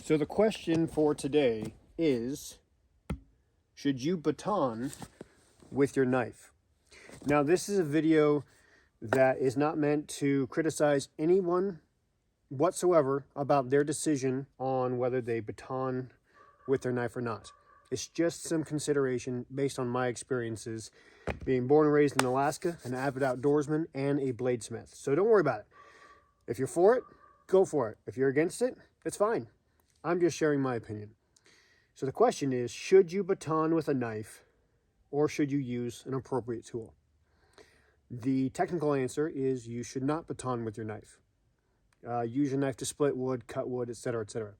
So the question for today is, should you baton with your knife? Now, this is a video that is not meant to criticize anyone whatsoever about their decision on whether they baton with their knife or not. It's just some consideration based on my experiences being born and raised in Alaska, an avid outdoorsman, and a bladesmith. So don't worry about it. If you're for it, go for it. If you're against it, it's fine. I'm just sharing my opinion. So the question is, should you baton with a knife or should you use an appropriate tool? The technical answer is you should not baton with your knife. Use your knife to split wood, cut wood, etc., etc.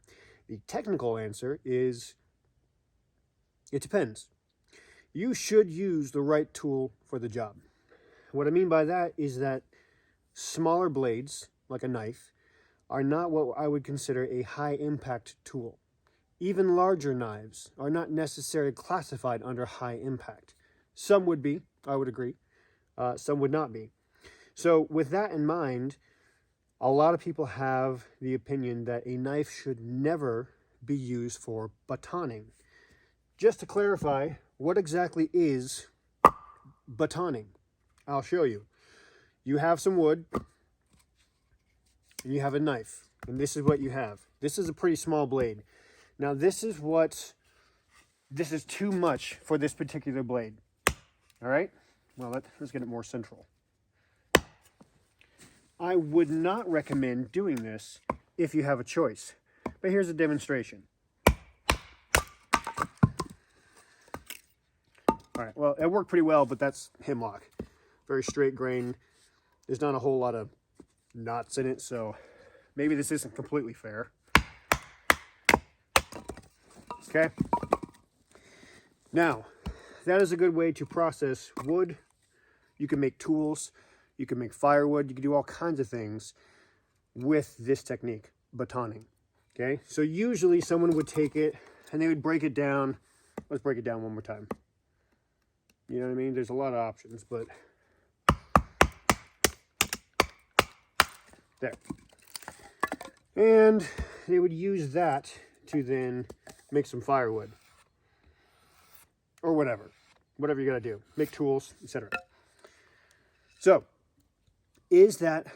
The technical answer is it depends. You should use the right tool for the job. What I mean by that is that smaller blades, like a knife, are not what I would consider a high-impact tool. Even larger knives are not necessarily classified under high impact. Some would be, I would agree. Some would not be. So with that in mind, a lot of people have the opinion that a knife should never be used for batoning. Just to clarify, what exactly is batoning? I'll show you. You have some wood, and you have a knife, and this is what you have. This is a pretty small blade. Now this is too much for this particular blade. All right? Well, let's get it more central. I would not recommend doing this if you have a choice, but here's a demonstration. All right, well, it worked pretty well, but that's hemlock. Very straight grain. There's not a whole lot of knots in it, so maybe this isn't completely fair. Okay. Now, that is a good way to process wood. You can make tools. You can make firewood. You can do all kinds of things with this technique, batoning. Okay. So usually someone would take it and they would break it down. Let's break it down one more time. You know what I mean? There's a lot of options, but there. And they would use that to then make some firewood or whatever you got to do, make tools, etc. So is that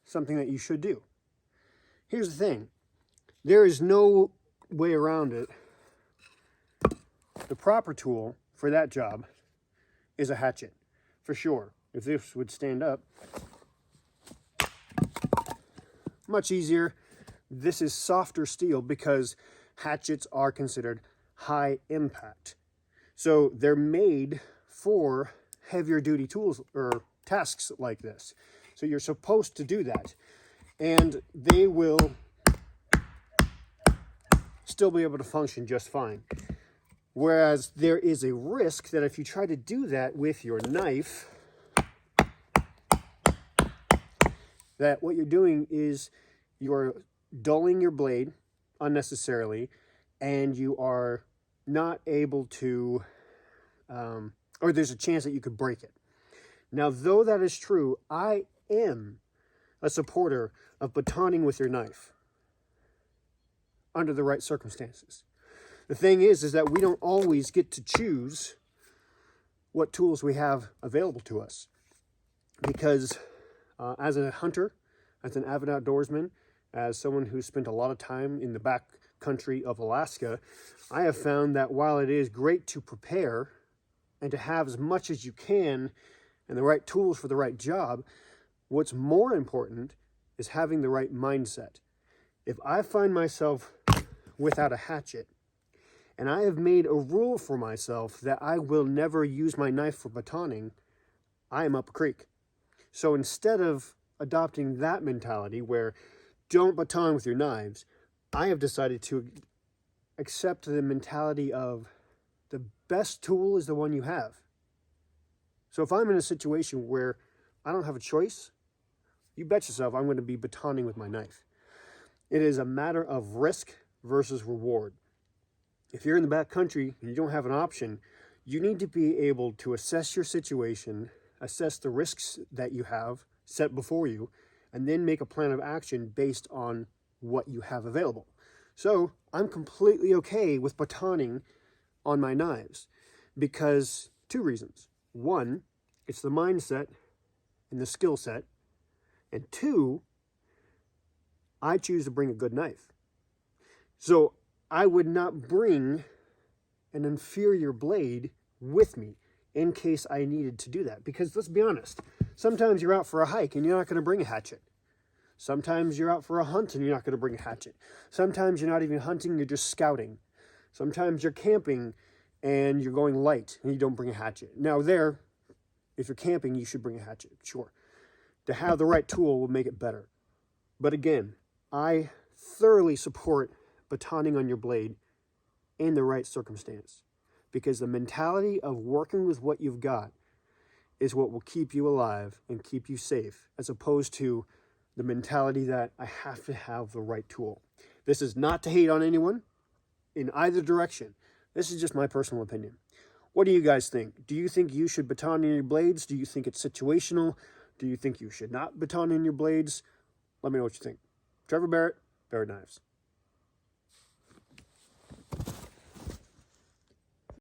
something that you should do? Here's the thing. There is no way around it. The proper tool for that job is a hatchet, for sure. If this would stand up, much easier. This is softer steel because hatchets are considered high impact. So they're made for heavier duty tools or tasks like this. So you're supposed to do that. And they will still be able to function just fine. Whereas there is a risk that if you try to do that with your knife, that what you're doing is you're dulling your blade unnecessarily, and you are not able to, or there's a chance that you could break it. Now, though that is true, I am a supporter of batoning with your knife under the right circumstances. The thing is that we don't always get to choose what tools we have available to us. Because as a hunter, as an avid outdoorsman, as someone who's spent a lot of time in the back country of Alaska, I have found that while it is great to prepare and to have as much as you can and the right tools for the right job, what's more important is having the right mindset. If I find myself without a hatchet, and I have made a rule for myself that I will never use my knife for batoning, I am up a creek. So instead of adopting that mentality where don't baton with your knives, I have decided to accept the mentality of the best tool is the one you have. So if I'm in a situation where I don't have a choice, you bet yourself I'm going to be batoning with my knife. It is a matter of risk versus reward. If you're in the back country and you don't have an option, you need to be able to assess your situation, assess the risks that you have set before you, and then make a plan of action based on what you have available. So I'm completely okay with batoning on my knives because two reasons. One, it's the mindset and the skill set. And two, I choose to bring a good knife. So I would not bring an inferior blade with me in case I needed to do that. Because let's be honest, sometimes you're out for a hike and you're not going to bring a hatchet. Sometimes you're out for a hunt and you're not going to bring a hatchet. Sometimes you're not even hunting, you're just scouting. Sometimes you're camping and you're going light and you don't bring a hatchet. Now there, if you're camping, you should bring a hatchet, sure. To have the right tool will make it better. But again, I thoroughly support batoning on your blade in the right circumstance, because the mentality of working with what you've got is what will keep you alive and keep you safe, as opposed to the mentality that I have to have the right tool. This is not to hate on anyone in either direction. This is just my personal opinion. What do you guys think? Do you think you should baton in your blades? Do you think it's situational? Do you think you should not baton in your blades? Let me know what you think. Trevor Barrett, Barrett Knives.